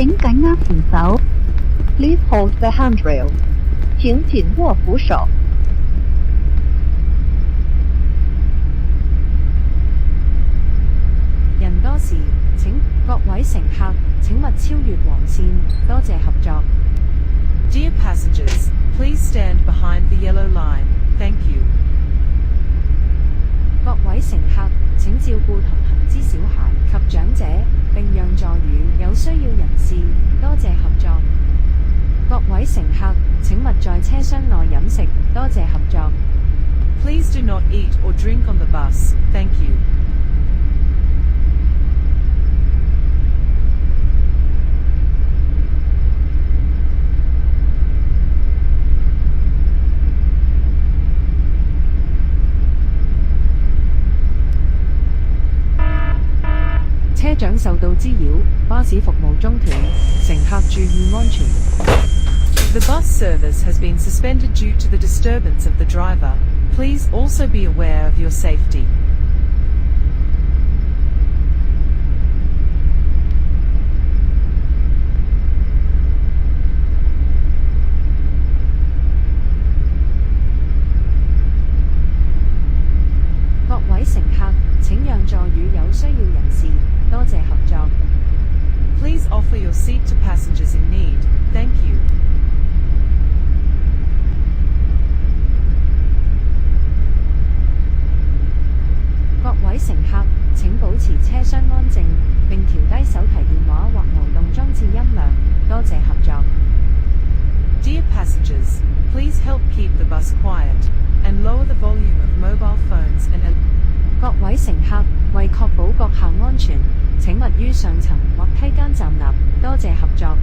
請緊握扶手。Please hold the handrail. 請緊握扶手。人多時，請各位乘客請勿超越黃線，多謝合作。Dear passengers, please stand behind the yellow line. Thank you. 各位乘客請照顧同行之小孩及長者，並讓座予有需要人士，多謝合作。各位乘客請勿在車廂內飲食，多謝合作。Please do not eat or drink on the bus. Thank you. 車長受到滋擾，巴士服務中斷，乘客注意安全。The bus service has been suspended due to the disturbance of the driver. Please also be aware of your safety. 各位乘客請讓座予有需要人士，多謝合作。Please offer your seat to passengers in need. Thank you. 各位乘客請保持車廂安靜，並調低手提電話或流動裝置音量，多謝合作。Dear passengers, please help keep the bus quiet and lower the volume of mobile phones and 各位乘客為確保閣下安全，請勿於上層或梯間站立，多謝合作。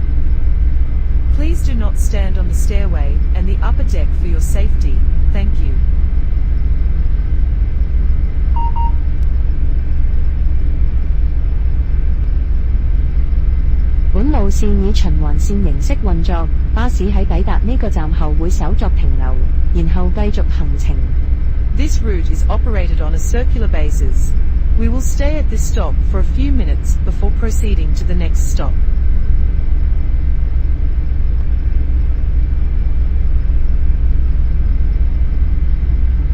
Please do not stand on the stairway and the upper deck for your safety. Thank you. 本路線以循環線形式運作，巴士喺抵達呢個站後會稍作停留，然後繼續行程。This route is operated on a circular basis. We will stay at this stop for a few minutes before proceeding to the next stop.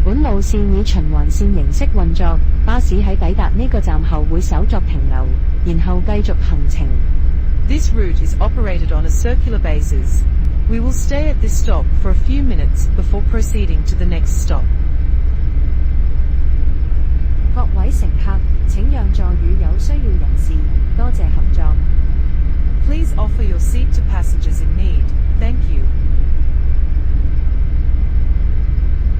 本路線以循環線形式運作，巴士喺抵達呢個站後會稍作停留，然後繼續行程。This route is operated on a circular basis. We will stay at this stop for a few minutes before proceeding to the next stop. 各位乘客請讓座予有需要人士，多謝合作。Please offer your seat to passengers in need. Thank you.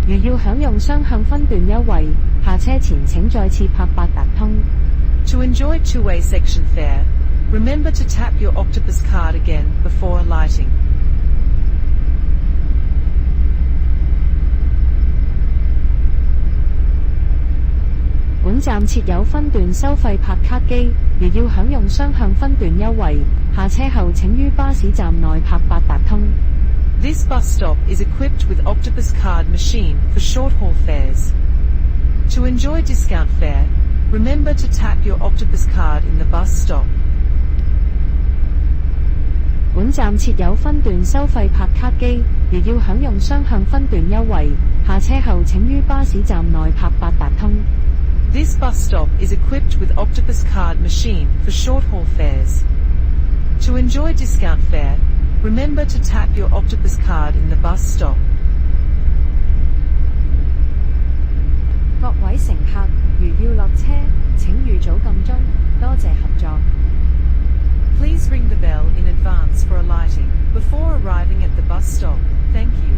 如要享用雙向分段優惠，下車前請再次拍八達通。To enjoy two-way section fare, remember to tap your Octopus card again before alighting. 本站設有分段收費拍卡機，如要享用雙向分段優惠，下車後請於巴士站內拍八達通。This bus stop is equipped with Octopus card machine for short-haul fares. To enjoy discount fare, remember to tap your Octopus card in the bus stop. 本站設有分段收費拍卡機，如要享用雙向分段優惠，下車後請於巴士站內拍八達通。This bus stop is equipped with Octopus card machine for short-haul fares. To enjoy discount fare, remember to tap your Octopus card in the bus stop. 各位乘客，如要落車，請預早撳鐘，多謝合作。Please ring the bell in advance for alighting before arriving at the bus stop. Thank you.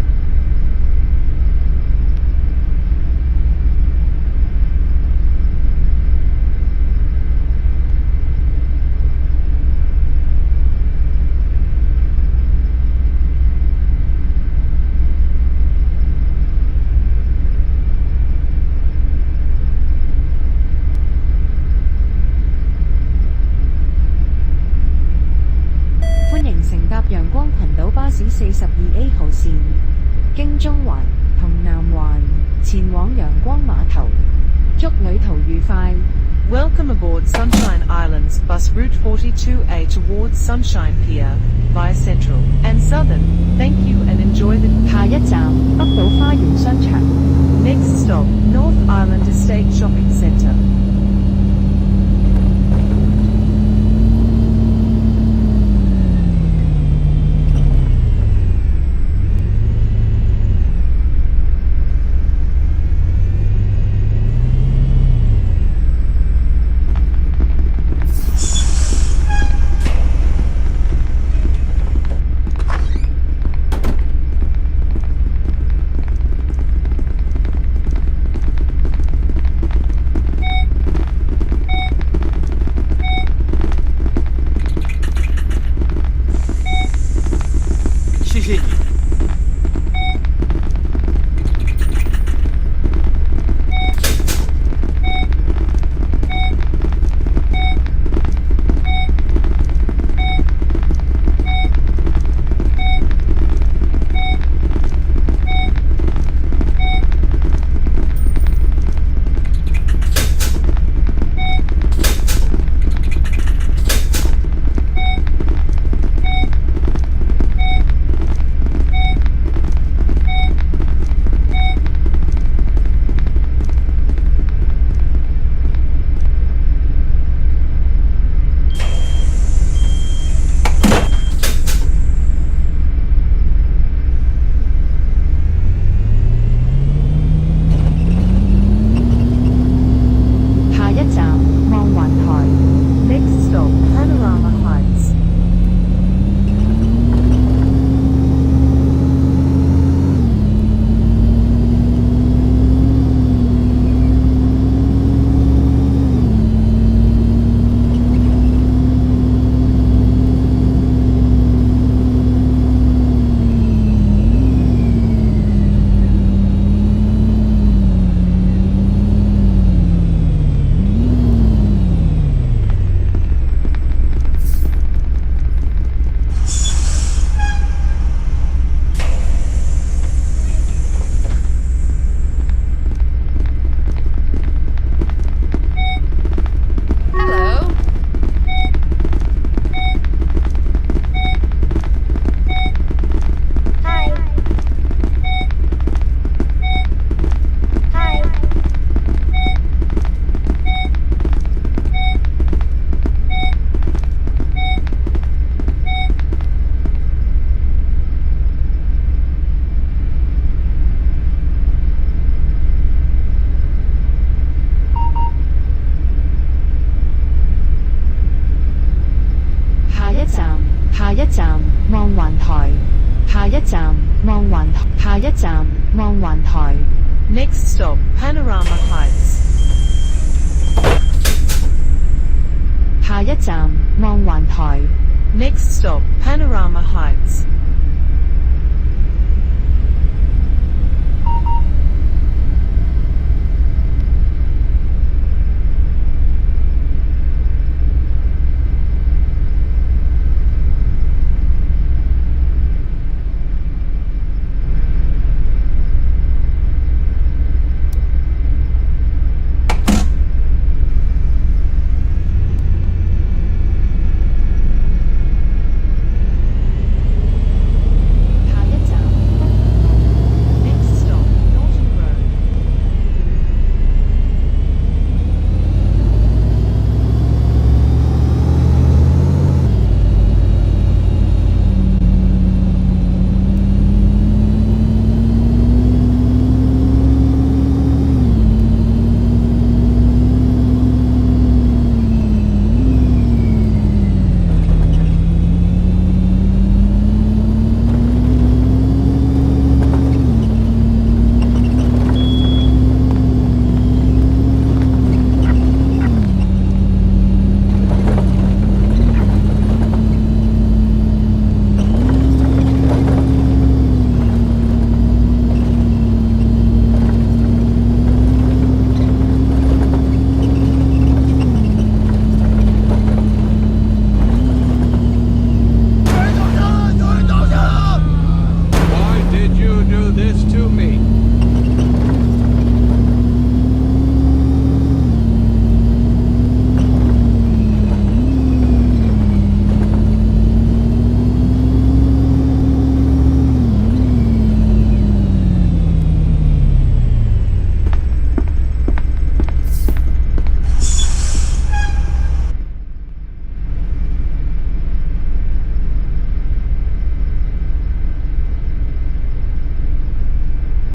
陽光群島巴士42A 號線，經中環同南環前往陽光碼頭，祝旅途愉快。Welcome aboard Sunshine Islands Bus bypass Route 42A towards Sunshine Pier, via Central and Southern. Thank you and enjoy the... 下一站北島花園商場。 Next stop, North Island Estate Shopping Centre. Next stop, Panorama Heights. 下一站望環台。 Next stop, Panorama Heights.